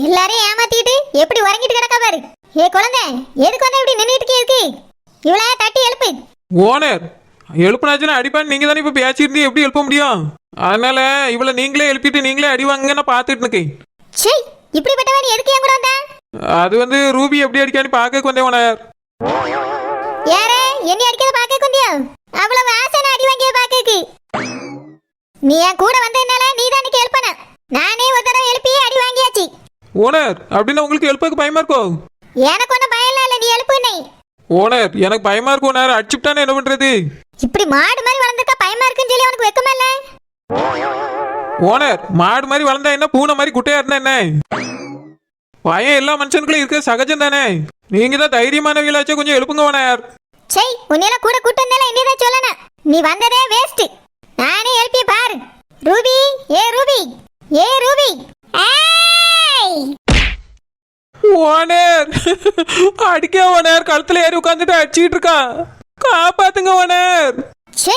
எல்லாரையும் ஏமாத்திட்டு எப்படி உறங்கிட்டு கிடக்க பாரு. ஏ குழந்தை, எதுக்கு வந்து இப்படி நின்னுட்டு இருக்கு? இவளை தட்டி எழுப்பு. ஓனர் எழுப்புனாச்சுன்னா அடிப்பான்னு நீங்க தானே இப்ப பேசிட்டு எப்படி எழுப்ப முடியும்? அதனால இவளை நீங்களே எழுப்பிட்டு நீங்களே அடிவாங்க நான் பாத்துட்டு இருக்கேன். சே, இப்படிப்பட்டவன் எதுக்கு என் கூட வந்த? அது வந்து ரூபி எப்படி அடிக்கான்னு பாக்க வந்தேன் ஓனர். யாரே என்னை அடிக்கிறத பாக்க வந்தியா? அவ்வளவு ஆசை அடி வாங்கிய பாக்கக்கு. நீ என் கூட வந்ததுனால நீ தான் எனக்கு ஹெல்ப் பண்ண. நானே ஒரு தடவை எழுப்பி அடி வாங்கியாச்சு. ஓனர் அப்படின்னா உங்களுக்கு எழுப்பக்கு பயமா இருக்கும்? எனக்கு ஒன்றும் பயம் இல்லை, நீ எழுப்புனே. ஓனர் எனக்கு பயமா இருக்கும் ஓனர். அடிச்சுட்டானே என்ன பண்றது? இப்படி மாடு மாதிரி வளர்ந்துருக்க பயமா இருக்குன்னு சொல்லி உனக்கு வெக்கமா இல்ல? ஓனர் மாடு மாதிரி வளர்ந்தா என்ன, பூனை மாதிரி குட்டையா இருந்தா என்ன? பயம் எல்லா மனுஷனுக்குள்ள இருக்க சகஜம் தானே. நீங்க தான் தைரியமானவங்களாச்சும் கொஞ்சம் எழுப்புங்க ஓனர். சை, உன்னையெல்லாம் கூட கூட்டு வந்தால என்னதான் சொல்லணும். நீ வந்ததே வேஸ்ட். நானே எழுப்பி பாரு. ரூபி, ஏ ரூபி, ஏ ரூபி. ஏய் ஓனர் அடிக்க ஓனர், கழுத்துல ஏறி உட்காந்துட்டு அடிச்சிட்டு இருக்கா. காப்பாத்துங்க ஓனர். சை,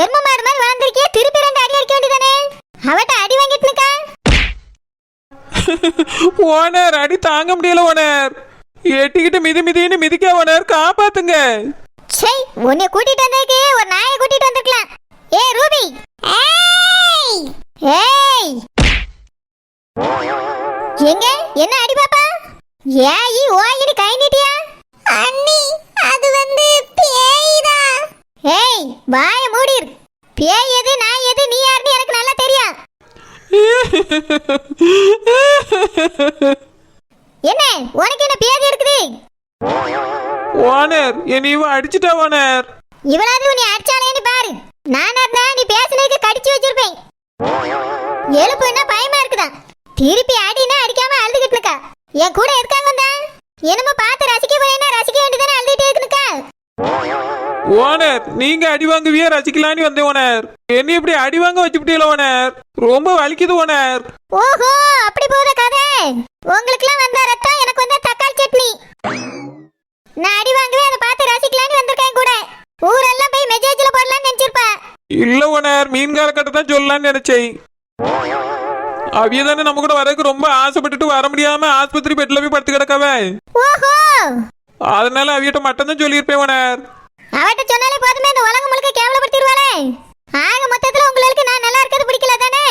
எரும மாடு மாதிரி வளர்ந்துருக்கியே, திருப்பி ரெண்டு அடி அடிக்க வேண்டியதானே? அவட்ட அடி வாங்கிட்டு நிக்கா. ஓனர் அடி தாங்க முடியல ஓனர். எட்டிக்கிட்டு மிதின்னு மிதிக்க ஓனர், காப்பாத்துங்க. சை, உன்னை கூட்டிட்டு வந்ததுக்கு ஒரு நாயை கூட்டிட்டு வந்திருக்கலாம். ஏ ரூபி, ஏய் ஏய், எங்க என்ன அடி பாப்பா? ஏய் ஓயிடி கை நீட்டியா? அண்ணி அது வந்து பேய்தா. ஏய் வாய மூடிரு. பேய் எது நான் எது நீ யாருன்னு எனக்கு நல்லா தெரியும். என்ன உனக்கு என்ன பேதி இருக்குது? ஓனர் என்னைய அடிச்சிட்டா ஓனர். இவளாவது உன்னை அடிச்சாலேன்னு பாரு. நானா இருந்தா நீ பேசுனதுக்கு கடிச்சு வச்சிருப்பேன். எழுப்புன்னா பயமா இருக்குதா? திருப்பி அடினா அடிக்காம அழுதுகிட்டு இருக்கா. என் கூட இருக்காங்க வந்தா என்னமோ பார்த்து ரசிக்க போறேன்னா ரசிக்க வேண்டியதானே அழுதுகிட்டே இருக்குனுக்கா. ஓனர் நீங்க அடி வாங்குவியே ரசிக்கலான்னு வந்தேன் ஓனர். என்ன இப்படி அடி வாங்க வச்சுட்டீங்களா ஓனர்? ரொம்ப வலிக்குது ஓனர். ஓஹோ, அப்படி போற கதை. உங்களுக்குலாம் வந்த ரத்தம் எனக்கு வந்த தக்காளி சட்னி. நான் அடி வாங்குவே அதை பார்த்து ரசிக்கலான்னு வந்திருக்கேன் கூட. ஊரெல்லாம் போய் மெசேஜ்ல போடலாம்னு நினைச்சிருப்பா. இல்ல ஓனர், மீன்கார கட்ட தான் சொல்லலாம்னு நினைச்சேன். அவிய தானே நம்ம கூட வரதுக்கு ரொம்ப ஆசைப்பட்டுட்டு வர முடியாம ஆஸ்பத்திரி பெட்ல போய் படுத்து கிடக்காவே. ஓஹோ, அதனால அவியிட்ட மட்டும் தான் சொல்லியிருப்பேன் ஓனர். அவட்ட சொன்னாலே போதுமே, இந்த உலகம் முழுக்க கேவலப்படுத்திடுவாளே. ஆக மொத்தத்துல உங்களுக்கு நான் நல்லா இருக்கிறது பிடிக்கல தானே?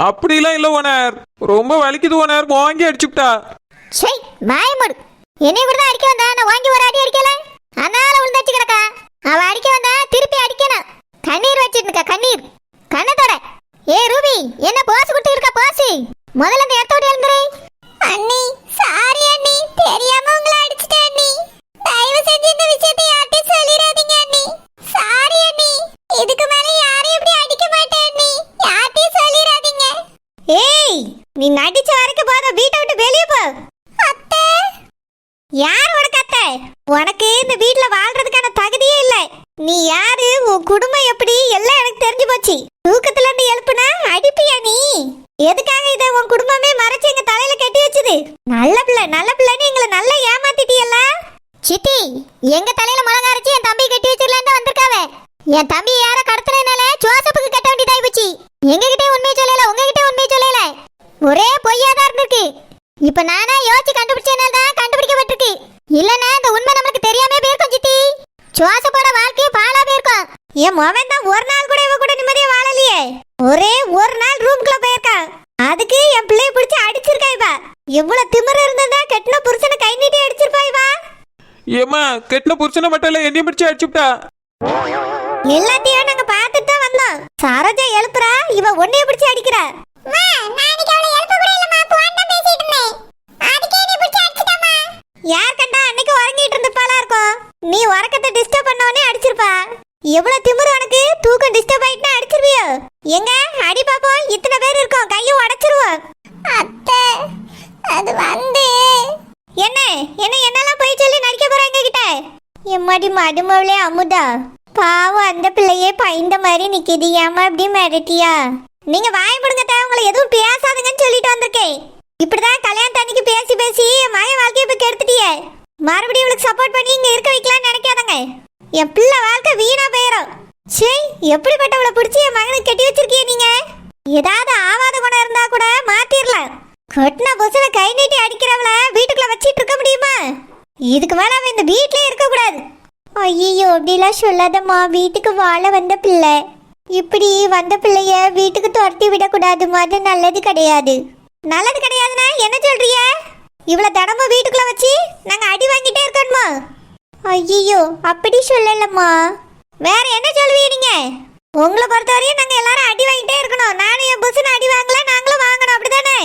அப்படிலாம் இல்ல ஓனர், ரொம்ப வலிக்குது ஓனர். வாங்கி அடிச்சுட்டா. சை, மாயமடு. என்னைய கூட தான் அடிக்க வந்தா, நான் வாங்கி ஒரு அடி அடிக்கல. அதனால விழுந்தாச்சு கிடக்கா. அவ அடிக்க வந்தா திருப்பி அடிக்கணும். கண்ணீர் வச்சிட்டு இருக்கா, கண்ணீர் கண்ணத்தோட. ஏ ரூபி, என்ன போஸ் கொடுத்து இருக்க போஸ்? முதல்ல இந்த இடத்தோட எழுந்துரு. அண்ணி சாரி அண்ணி, தெரியாம உங்களை அடிச்சிட்டேன் அண்ணி. தயவு செஞ்சு இந்த விஷயத்தை யார்கிட்டயும் சொல்லிடாதீங்க அண்ணி. சாரி அண்ணி, இதுக்கு மேல யாரையும் இப்படி அடிக்க மாட்டேன் அண்ணி. யார்கிட்டயும் சொல்லிடாதீங்க. ஏய், நீ நடிச்ச வரைக்கும் போதும், வீட்டை விட்டு வெளியே போ. அத்தை, யார் உனக்கு அத்தை? உனக்கு இந்த வீட்ல வாழ்றதுக்கான தகுதியே இல்ல. நீ யாரு, உன் குடும்பம் எப்படி எல்லாம் எனக்கு தெரிஞ்சு போச்சு. தூக்கத்துல இருந்து எழுப்புனா அடிப்பியா நீ? எதுக்காக இத உன் குடும்பமே மறைச்சு எங்க தலையில கட்டி வச்சது? நல்ல பிள்ளைன்னு எங்களை நல்லா ஏமாத்திட்டியல்ல. சித்தி, எங்க தலையில மிளகா அரைச்சு என் தம்பி கட்டி வச்சிடலான்னு வந்திருக்காவே. என் தம்பி யார கடத்துறதுனால ஜோசப்புக்கு கட்ட வேண்டியதாய் போச்சு. எங்ககிட்ட உண்மையை சொல்லல, உங்ககிட்ட உண்மையை சொல்லல. ஒரே பொய்யாதான் இருந்திருக்கு. இப்ப நானா யோசிச்சு கண்டுபிடிச்சனால தான் கண்டுபிடிக்கப்பட்டிருக்கு. இல்லனா இந்த உண்மை நமக்கு தெரியாம போயிருக்கும் சித்தி. ஜோசப்போட வாழ்க்கையே பாழா போயிருக்கும். என் மவன் தான் ஒரு நாள் கூட இவ கூட நிம்மதியா வாழலையே. ஒரே ஒரு நாள் ரூம்குள்ள போயிருக்கான். அதுக்கு என் பிள்ளைய பிடிச்சு அடிச்சிருக்கா இவ. எவ்வளவு திமிர இருந்ததா கெட்டின புருஷனை கை நீட்டி அடிச்சிருப்பா இவ. ஏமா கெட்டின புருஷனை மட்டும் இல்ல என்னையும் பிடிச்சு அடிச்சுட்டா. எல்லாத்தையும் நாங்க பார்த்துட்டு தான் வந்தோம். சரோஜா எழுப்புறா, இவ ஒன்னைய பிடிச்சு அடிக்கிறா. யார் கண்டா அன்னைக்கு உறங்கிட்டு இருந்துப்பாளா இருக்கும். நீ உறக்கத்தை டிஸ்டர்ப் பண்ணவனே அடிச்சிருப்பா. எவ்வளவு திமிரு உனக்கு, தூக்கம் டிஸ்டர்ப் ஆயிட்டுனா அடிச்சிருவியோ? எங்க அடி பாப்போம், இத்தனை பேர் இருக்கோம், கையை உடைச்சிருவோம். அத்தை, அது வந்து என்ன என்ன என்னெல்லாம் போய் சொல்லி நடிக்க போறாங்க கிட்ட? எம்மாடி மடுமவளே அமுதா, பாவம் அந்த பிள்ளையே பயந்த மாதிரி நிக்குது. ஏமா இப்படி மிரட்டியா? நீங்க வாய்ப்படுங்க, உங்களை எதுவும் பேசாதுங்கன்னு சொல்லிட்டு வந்திருக்கேன். இப்படிதான் கல்யாணம் அன்னைக்கு பேசி பேசி மய வாழ்க்கையை போய் கெடுத்துட்டியே. மறுபடியும் இவளுக்கு சப்போர்ட் பண்ணி இங்க இருக்க வைக்கலாம்னு நினைக்காதங்க. என் பிள்ளை வாழ்க்கை வீணா போயிடும். சே, எப்படிப்பட்டவளை பிடிச்சி என் மகனுக்கு கட்டி வச்சிருக்கீங்க நீங்க? ஏதாவது ஆவாத குணம் இருந்தா கூட மாத்திரலாம். கொட்டின பொசனை கை நீட்டி அடிக்கிறவள வீட்டுக்குள்ள வச்சிட்டு இருக்க முடியுமா? இதுக்கு மேல அவன் இந்த வீட்லயே இருக்க கூடாது. ஐயோ அப்படிலாம் சொல்லாதம்மா, வீட்டுக்கு வாழ வந்த பிள்ளை. இப்படி வந்த பிள்ளைய வீட்டுக்கு துரத்தி விடக்கூடாதுமா, அது நல்லது கிடையாது. நல்லது கிடையாதுன்னா என்ன சொல்றிய? இவ்வளவு தினமும் வீட்டுக்குள்ள வச்சு நாங்க அடி வாங்கிட்டே இருக்கணுமா? ஐயோ அப்படி சொல்லலம்மா. வேற என்ன சொல்வீங்க நீங்க? உங்களை பொறுத்தவரையும் நாங்க எல்லாரும் அடி வாங்கிட்டே இருக்கணும். நானும் என் புருஷன் அடி வாங்கல, நாங்களும் வாங்கணும், அப்படிதானே?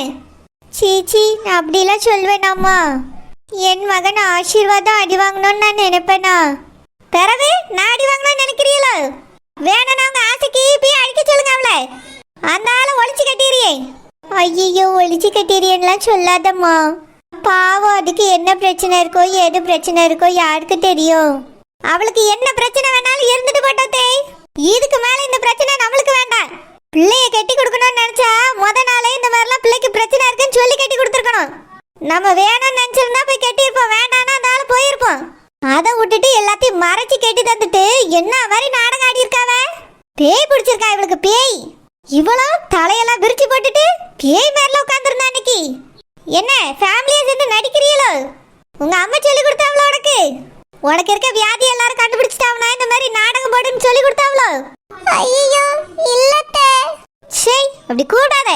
சீச்சி, நான் அப்படிலாம் சொல்வேனாம்மா. என் மகன் ஆசீர்வாதம் அடி வாங்கணும்னு நான் நினைப்பேனா? பிறகு நான் அடி வாங்கணும்னு நினைக்கிறீங்களோ? வேணும்னா உங்க ஆசைக்கு போய் அடிக்க சொல்லுங்க அவளை. அந்த ஆளை ஒளிச்சு கட்டிடுறியே. ஐயோ ஒளிச்சு கட்டிடுறேன்லாம் சொல்லாதம்மா. பாவம், அதுக்கு என்ன பிரச்சனை இருக்கோ எது பிரச்சனை இருக்கோ யாருக்கு தெரியும். அவளுக்கு என்ன பிரச்சனை வேணாலும் இருந்துட்டு போட்டோத்தே. இதுக்கு மேல இந்த பிரச்சனை நம்மளுக்கு வேண்டாம். பிள்ளைய கட்டி கொடுக்கணும்னு நினைச்சா முத நாளே இந்த மாதிரிலாம் பிள்ளைக்கு பிரச்சனை இருக்குன்னு சொல்லி கட்டி கொடுத்துருக்கணும். நம்ம வேணும்னு நினைச்சிருந்தா போய் கட்டியிருப்போம், வேண்டாம்னா அந்த ஆள் போயிருப்போம். அதை விட்டுட்டு எல்லாத்தையும் மறைச்சு கட்டி தந்துட்டு என்ன மாதிரி நாடகம் ஆடி இருக்காவ. பேய் பிடிச்சிருக்கா இவளுக்கு, பேய். இவளும் தலையெல்லாம் விரிச்சு போட்டுட்டு பேய் மேல உட்காந்துருந்தா அன்னைக்கு. என்ன ஃபேமிலியா சேர்ந்து நடிக்கிறீங்களோ? உங்க அம்மா சொல்லி கொடுத்தாவளோ உனக்கு? உனக்கு இருக்க வியாதி எல்லாரும் கண்டுபிடிச்சிட்டாவனா இந்த மாதிரி நாடகம் போடுன்னு சொல்லி கொடுத்தாவளோ? ஐயோ இல்லத்தே. சரி அப்படி கூடாத.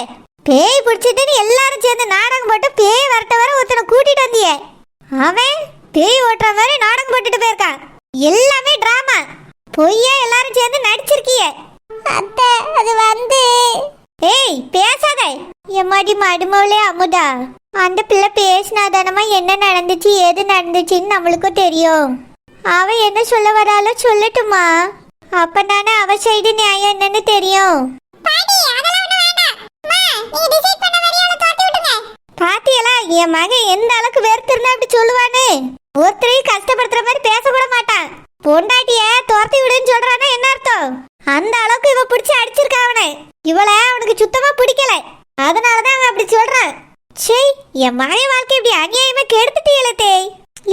பேய் பிடிச்சிட்டுன்னு எல்லாரும் சேர்ந்து நாடகம் போட்டு பேய் வரட்ட வர ஒருத்தனை கூட்டிட்டு வந்தியே. அவன் பேய் ஓட்டுற மாதிரி நாடகம் போட்டுட்டு போயிருக்கான். எல்லாமே டிராமா, பொய்யா எல்லாரும் சேர்ந்து நடிச்சிருக்கிய. அத்தை அது வந்து. ஏய் பேசாத. எம்மாடி மடுமவளே அமுதா, அந்த பிள்ளை பேசினாதானமா என்ன நடந்துச்சு ஏது நடந்துச்சுன்னு நம்மளுக்கும் தெரியும். அவ என்ன சொல்ல வராளோ சொல்லட்டுமா? அப்பதானே அவ சைடு நியாயம் என்னன்னு தெரியும். பாத்தியலா என் மகன் எந்த அளவுக்கு வெறுத்திருந்தா அப்படி சொல்லுவான்னு. ஒருத்தரையும் கஷ்டப்படுத்துற மாதிரி பேசக்கூட மாட்டான். பொண்டாட்டிய துரத்தி விடுன்னு சொல்றானா என்ன அர்த்தம்? அந்த அளவுக்கு இவ பிடிச்சி அடிச்சிருக்கா அவனை. இவளை அவனுக்கு சுத்தமா பிடிக்கல, அதனாலதான் அவன் அப்படி சொல்றான். சரி, என் மகன் வாழ்க்கை இப்படி அநியாயமா கெடுத்துட்டீங்களே.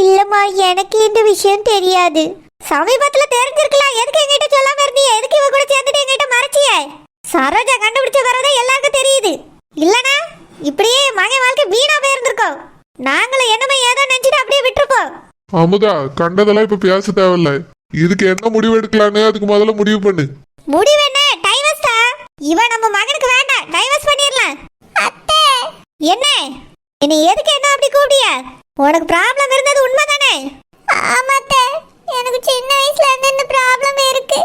இல்லம்மா, எனக்கு இந்த விஷயம் தெரியாது. சமீபத்துல தெரிஞ்சிருக்கலாம், எதுக்கு என்கிட்ட சொல்லாம இருந்தீங்க? எதுக்கு இவ கூட சேர்ந்துட்டு என்கிட்ட மறைச்சிய? சரோஜா கண்டுபிடிச்ச வரதான் எல்லாருக்கும் தெரியுது. இல்லனா இப்படியே மகன் வாழ்க்கை வீணா போயிருந்திருக்கோம். நாங்களும் என்னமே ஏதோ நினைச்சிட்டு அப்படியே விட்டுருப்போம். அமுதா, கண்டதெல்லாம் இப்ப பேச தேவையில்ல. இதுக்கு என்ன முடிவு எடுக்கலான்னு அதுக்கு முதல்ல முடிவு பண்ணு. முடிவு என்ன? டைவர்ஸ் தான். இவன் நம்ம மகனுக்கு வேண்டாம், டைவர்ஸ் பண்ணிரலாம். அத்தை என்ன என்ன எதுக்கு என்ன அப்படி கூப்பிடியா? உனக்கு ப்ராப்ளம் இருந்தது உண்மைதானே? ஆமாத்தே, எனக்கு சின்ன வயசுல இருந்து இந்த ப்ராப்ளம் இருக்கு.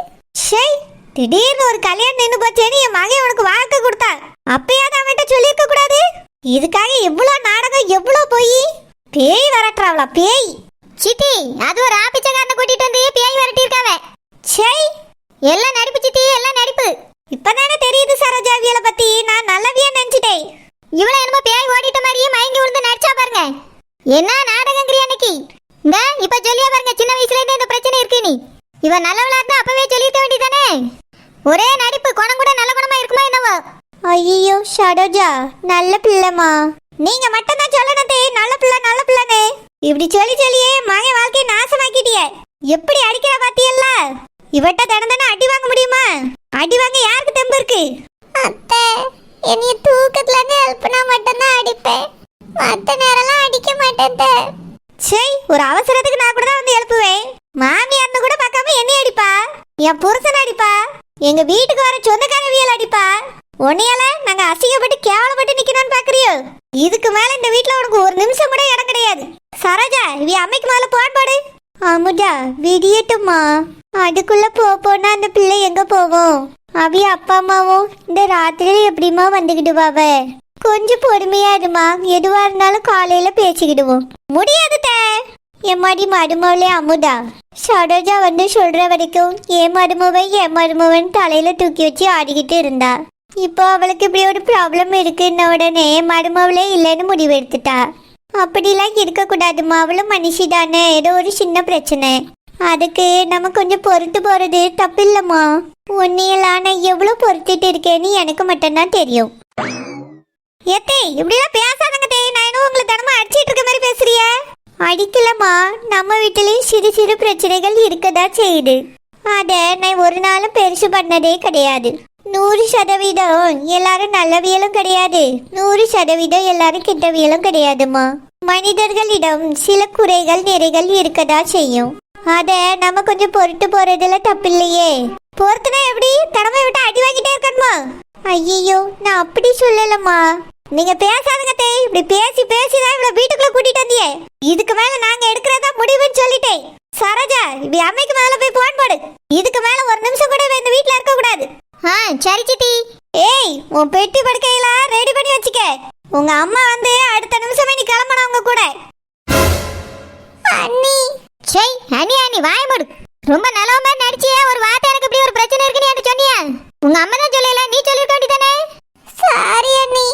சரி, திடீர்னு ஒரு கல்யாணம் நின்னு போச்சேன்னு என் மகன் உனக்கு வாழ்க்கை கொடுத்தா. அப்பயாவது அவன்கிட்ட சொல்லியிருக்க கூடாது? இதுக்காக எவ்வளவு நாடகம், எவ்வளவு போய் பேய் வரட்டுறாவளா பேய். சித்தி, அது ஒரு ஆபிச்சக்காரனை கூட்டிட்டு வந்து பேய் வரட்டி இருக்காவ. சரி, எல்லாம் நடிப்பு சித்தி, எல்லாம் நடிப்பு. இப்பதானே தெரியுது சரோஜாவியலை பத்தி. நான் நல்லவியா நினைச்சிட்டேன். இவ்வளவு என்னமோ பேய் ஓடிட்ட மாதிரியே மயங்கி விழுந்து நடிச்சா பாருங்க. என்ன நாடகங்கிறியா அன்னைக்கு? இந்த இப்ப சொல்லியா பாருங்க, சின்ன வயசுல இருந்து இந்த பிரச்சனை இருக்கு. நீ இவன் நல்லவளா இருந்தா அப்பவே சொல்லிருக்க வேண்டியதானே? ஒரே நடிப்பு, குணம் கூட நல்ல குணமா இருக்குமா என்னவோ? ஐயோ சரோஜா, நல்ல பிள்ளைமா. நீங்க மட்டும் தான் சொல்லணும் நல்ல பிள்ளை நல்ல பிள்ளைன்னு. இப்படி சொல்லி சொல்லியே மகன் வாழ்க்கையை நாசமாக்கிட்டிய. எப்படி அடிக்கிற பாத்தியல்ல? இவட்ட தினந்தானே அடி வாங்க முடியுமா? அடி வாங்க யாருக்கு தெம்பு இருக்கு? அத்தை, என்னைய தூக்கத்துல இருந்து எழுப்புனா மட்டும்தான் அடிப்பேன், மத்த நேரம்லாம் அடிக்க மாட்டேன். சரி, ஒரு அவசரத்துக்கு நான் கூட தான் வந்து எழுப்புவேன். மாமியார்னு கூட பார்க்காம என்னை அடிப்பா, என் புருஷன் அடிப்பா, எங்க வீட்டுக்கு வர சொந்தக்காரவியல் அடிப்பா. உன்னையால நாங்க அசிங்கப்பட்டு கேவலப்பட்டு நிக்கணும்னு பாக்குறியோ? இதுக்கு மேல இந்த வீட்டுல உனக்கு ஒரு நிமிஷம் கூட இடம் கிடையாது. சரோஜா, இவ அம்மைக்கு மேல போன் போடு. அமுதா, விடியட்டுமா. அதுக்குள்ள போனா அந்த பிள்ளை எங்க போவோம்? அவிய அப்பா அம்மாவும் இந்த ராத்திரி எப்படிமா வந்துக்கிடுவாவ? கொஞ்சம் பொறுமையா இருமா, எதுவா இருந்தாலும் காலையில பேசிக்கிடுவோம். முடியாது எம்மாடி மருமவளே அமுதா. சரோஜா வந்து சொல்ற வரைக்கும் ஏன் மருமவன் தலையில தூக்கி வச்சு ஆடிக்கிட்டு இருந்தா. இப்போ அவளுக்கு இப்படி ஒரு ப்ராப்ளம் இருக்குன்ன உடனே மருமவளே இல்லைன்னு முடிவெடுத்துட்டா. அப்படிலாம் இருக்க கூடாதுமா, அவளும் மனுஷி தானே. ஏதோ ஒரு சின்ன பிரச்சனை, அதுக்கு நம்ம கொஞ்சம் பொறுத்து போறது தப்பு இல்லம்மா. உன்னையெல்லாம் நான் எவ்வளவு பொறுத்துட்டு இருக்கேன்னு எனக்கு மட்டும்தான் தெரியும். ஏத்தே, இப்படிலாம் பேசாதங்க தே. நான் என்ன உங்களை தினமும் அடிச்சிட்டு இருக்க மாதிரி பேசுறிய? அடிக்கலம்மா, நம்ம வீட்டிலையும் சிறு சிறு பிரச்சனைகள் இருக்கதா செய்யுது. அத நான் ஒரு நாளும் பெருசு பண்ணதே கிடையாது. 100% எல்லாரும் நல்லவியலும் கிடையாது, 100% எல்லாரும் கெட்டவியலும் கிடையாதுமா. மனிதர்களிடம் சில குறைகள் நிறைகள் இருக்கதா செய்யும். அத நம்ம கொஞ்சம் பொறுத்து போறதுல தப்பில்லையே. பொறுத்துனா எப்படி கடமை விட்டு அடி வாங்கிட்டே இருக்கணுமா? ஐயோ, நான் அப்படி சொல்லலம்மா. நீங்க பேசாதுங்க தே. இப்படி பேசி பேசிதான் இவ்வளவு வீட்டுக்குள்ள கூட்டிட்டு வந்தியே. இதுக்கு மேல நாங்க எடுக்கிறதா முடிவுன்னு சொல்லிட்டேன். சரோஜா, இப்படி அம்மைக்கு மேல போய் போன் போடு. இதுக்கு மேல ஒரு நிமிஷம் கூட இந்த வீட்ல இருக்க கூடாது. சரி சித்தி. ஏய், உன் பெட்டி படுக்கையில ரெடி பண்ணி வச்சுக்க. உங்க அம்மா வந்து அடுத்த நிமிஷமே நீ கிளம்பணும் அவங்க கூட. அண்ணி. சை, அண்ணி வாய மூடு. ரொம்ப நல்லவ மாதிரி நடிச்சியே. ஒரு வார்த்தை எனக்கு இப்படி ஒரு பிரச்சனை இருக்குன்னு என்கிட்ட சொன்னியா? உங்க அம்மா தான் சொல்லல, நீ சொல்லிருக்க வேண்டியதானே? சாரி அண்ணி.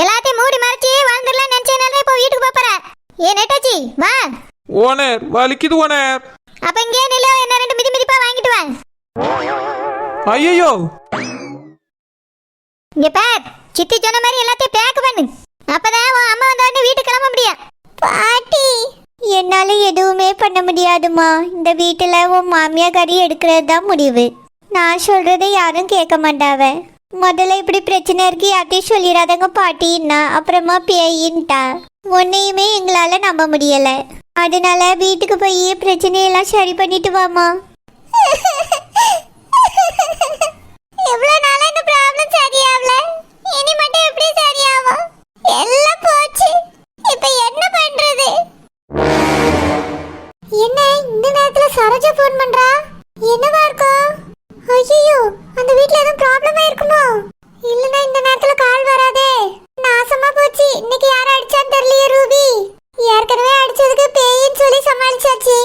எல்லாத்தையும் மூடி மறைச்சி வாழ்ந்துடலாம் நினைச்சேனால இப்போ வீட்டுக்கு போற. ஏ நெட்டாச்சி வா. ஓனர் வலிக்குது ஓனர். அப்ப இங்கே நில்ல, என்ன 2 மிதி மிதிப்பா வாங்கிட்டு வா. ஐயோ, இங்க பார், சித்தி சொன்ன மாதிரி எல்லாத்தையும் பேக் பண்ணு. அப்பதான் உன் அம்மா வந்த வீட்டுக்கு கிளம்ப முடியும். பாட்டி, என்னால எதுவுமே பண்ண முடியாதுமா. இந்த வீட்டுல உன் மாமியாக்காரி எடுக்கிறது தான் முடிவு. நான் சொல்றதை யாரும் கேட்க மாட்டாவ. முதல்ல இப்படி பிரச்சனை இருக்கு யார்ட்டையும் சொல்லிடாதங்க பாட்டின்னா அப்புறமா பேயின்ட்டா. உன்னையுமே எங்களால நம்ப முடியல. அதனால வீட்டுக்கு போய் பிரச்சனையெல்லாம் சரி பண்ணிட்டு வாமா. எவ்வளவு நாளா இந்த ப்ராப்ளம் சரியாவல, இனி மட்டும் எப்படி சரியாகும்? எல்லாம் போச்சு. இப்ப என்ன பண்றது? என்ன இந்த நேரத்துல சரோஜா போன் பண்றா? என்னவா இருக்கும்? ஐயோ, அந்த வீட்ல ஏதோ ப்ராப்ளமா இருக்குமோ? இல்லனா இந்த நேரத்துல கால் வராதே. நாசமா போச்சு. இன்னைக்கு யார அடிச்சான்னு தெரியலையே ரூபி. ஏற்கனவே அடிச்சதுக்கு பேயின்னு சொல்லி சமாளிச்சாச்சு.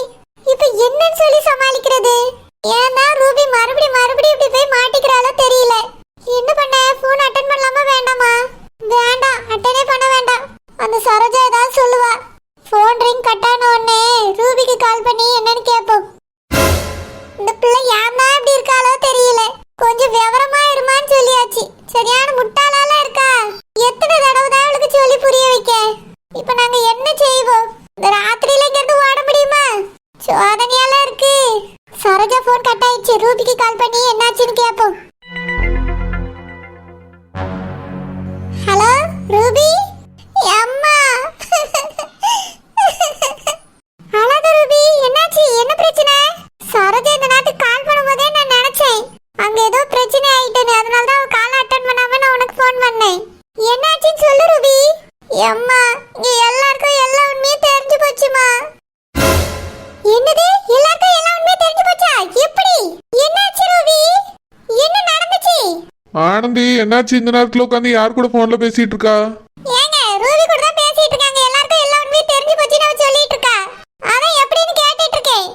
இப்ப என்னன்னு சொல்லி சமாளிக்கிறது? ஏன்னா ரூபி மறுபடியும் இப்படி போய் மாட்டிக்கிறாளோ தெரியல. என்ன பண்ண? போன் அட்டெண்ட் பண்ணலாமா வேண்டாமா? வேண்டாம், அட்டெண்டே பண்ண வேண்டாம். அந்த சரோஜா ஏதாவது சொல்லுவா. போன் ரிங் கட்டான உடனே ரூபிக்கு கால் பண்ணி என்னன்னு கேட்போம். இந்த பிள்ளை ஏமா இப்படி இருக்காளோ தெரியல. கொஞ்சம் விவரமா இருமான்னு சொல்லியாச்சு. சரியான முட்டாளால இருக்கா. எத்தனை தடவை தான் அவளுக்கு சொல்லி புரிய வைக்க. இப்ப நாங்க என்ன செய்வோம்? இந்த ராத்திரியில இங்க இருந்து ஓட முடியுமா? சோதனையால இருக்கு. சரோஜா போன் கட் ஆயிடுச்சு. ரூபிக்கு கால் பண்ணி என்னாச்சுன்னு கேட்போம். Hello Ruby. அம்மா. அழாத ரூபி, என்னாச்சு? என்ன பிரச்சனை? சரோஜா இந்த நேரத்துக்கு கால் பண்ணும்போதே நான் நினைச்சேன் அங்க ஏதோ பிரச்சனை ஆயிட்டுன்னு. அதனால தான் அவ கால் அட்டெண்ட் பண்ணாம நான் உனக்கு ஃபோன் பண்ணேன். என்னாச்சுன்னு சொல்லு ரூபி. அம்மா, இங்க எல்லாருக்கும் எல்லா உண்மையும் தெரிஞ்சு போச்சுமா. என்னது? எல்லாருக்கும் எல்லா உண்மையும் தெரிஞ்சு போச்சா? எப்படி? என்னாச்சு ரூபி? என்ன நடந்துச்சு? ஆனந்தி, என்னாச்சு இந்த நேரத்துல உட்காந்து யார் கூட போன்ல பேசிட்டு இருக்கா? ஏங்க, ரூபி கூட தான் பேசிட்டு இருக்காங்க. எல்லாருக்கும் எல்லா உண்மையும் தெரிஞ்சு போச்சுன்னு அவ சொல்லிட்டு இருக்கா. அதான் எப்படின்னு கேட்டிட்டு இருக்கேன்.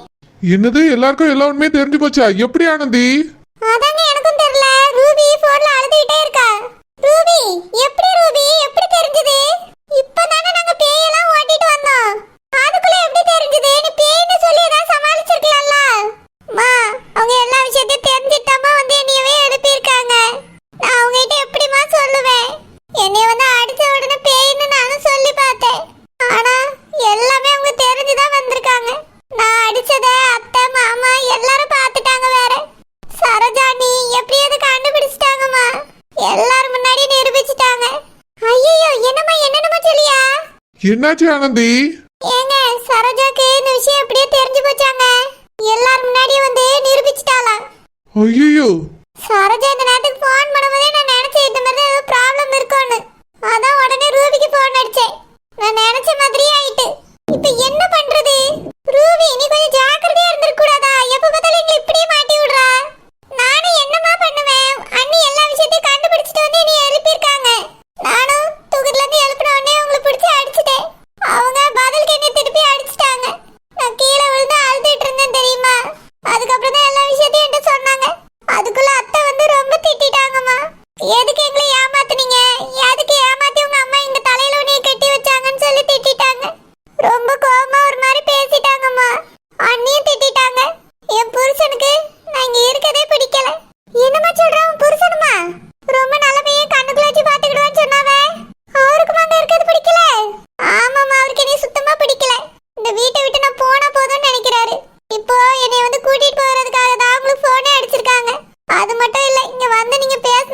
என்னது? எல்லாருக்கும் எல்லா உண்மையும் தெரிஞ்சு போச்சா? எப்படி ஆனந்தி? அதாங்க எனக்கும் தெரியல. ரூபி போன்ல அழுதுகிட்டே இருக்கா. ரூபி, எப்படி ரூபி? எப்படி தெரிஞ்சது? இப்பதானே நாங்க பேயெல்லாம் ஓட்டிட்டு வந்தோம். அதுக்குள்ள எப்படி தெரிஞ்சது? நீ பேய்னு சொல்லி ஏதாவது சமாளிச்சிருக்கலாம்ல. மா, அவங்க எல்லா விஷயத்தையும் தெரிஞ்சிட்டாமா வந்து என்னையவே எழுப்பியிருக்காங்க. நான் அவங்ககிட்ட எப்படிமா சொல்லுவேன்? என்னைய வந்து அடிச்ச உடனே பேய்னு நானும் சொல்லி பார்த்தேன். ஆனா எல்லாமே அவங்க தெரிஞ்சுதான் வந்திருக்காங்க. நான் அடிச்சத அத்தை மாமா எல்லாரும் பார்த்துட்டாங்க. வேற சரோஜா நீ எப்படியாவது கண்டுபிடிச்சிட்டாங்கம்மா. எல்லாரும் முன்னாடி நிரூபிச்சிட்டாங்க. ஐயோ, என்னமா சொல்லியா? என்னாச்சு ஆனந்தி? ஏங்க, சரோஜாக்கு இந்த விஷயம் எப்படியே தெரிஞ்சு போச்சாங்க. எல்லாரும் முன்னாடி வந்து நிரூபிச்சிட்டாளா. ஐயோ, சரோஜா இந்த நேரத்துக்கு ஃபோன் பண்ணும்போதே நான் நினைச்சேன் இந்த மாதிரி ஏதோ ப்ராப்ளம் இருக்கும்னு. அதான் உடனே ரூபிக்கு ஃபோன் அடிச்சேன். நான் நினைச்ச மாதிரியே ஆயிட்டு. இப்போ என்ன பண்றது? ரூபி, நீ கொஞ்சம் ஜாக்கிரதையா இருந்திருக்க கூடாதா? எப்ப பார்த்தாலும் எங்களை இப்படியே மாட்டி விடுறா. நானும் என்னமா பண்ணுவேன்? அண்ணி எல்லா விஷயத்தையும் கண்டுபிடிச்சிட்டு வந்து நீ எழுப்பியிருக்காங்க. நானும் தூக்கத்துல இருந்து எழுப்பின உடனே உங்களை பிடிச்சி அடிச்சிட்டேன். அவங்க பதிலுக்கு என்ன திருப்பி அடிச்சிட்டாங்க. நான் கீழே விழுந்து அழுதுட்டு இருந்தேன் தெரியுமா? அதுக்கப்புறம் தான் எல்லா விஷயத்தையும் என்கிட்ட சொன்னாங்க. அதுக்குள்ள அத்தை வந்து ரொம்ப திட்டிட்டாங்கம்மா. எதுக்கு எங்களை ஏமாத்துனீங்க? எதுக்கு ஏமாத்தி உங்க அம்மா இந்த தலையில உன்னைய கட்டி வச்சாங்கன்னு சொல்லி திட்டிட்டாங்க. ரொம்ப கோவமா ஒரு மாதிரி பேசிட்டாங்கம்மா. அண்ணியும் திட்டிட்டாங்க. என் புருஷனுக்கு நான் இங்க இருக்கதே பிடிக்கல. என்னமா சொல்ற? உன் புருஷனுமா? ரொம்ப நல்ல பையன், கண்ணுக்குள்ள வச்சு பாத்துக்கிடுவான்னு சொன்னாவே. அவருக்கு அங்க இருக்கிறது பிடிக்கல? ஆமாமா, அவருக்கு என்னைய சுத்தமா பிடிக்கல. இந்த வீட்டை விட்டு நான் போனா போதும்னு நினைக்கிறாரு. இப்போ என்னைய வந்து கூட்டிட்டு போறதுக்காக தான் உங்களுக்கு போனே அடிச்சிருக்காங்க. அது மட்டும் இல்ல, இங்க வந்து நீங்க பேச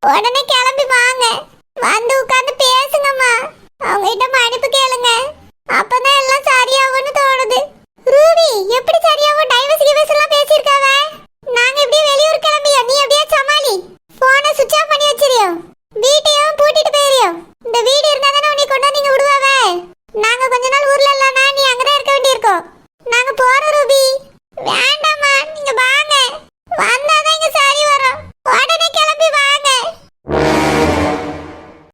உடனே கிளம்பி வாங்க, வந்து உட்கார்ந்து பேசுங்கம்மா. அவங்க கிட்ட மன்னிப்பு கேளுங்க, அப்பதான் எல்லாம் சரியாகும்னு தோணுது. ரூபி எப்படி சரியாகும்? டைவர்ஸ் எல்லாம் பேசியிருக்காவ. நாங்க இப்படியே வெளியூர் கிளம்பியா, நீ அப்படியே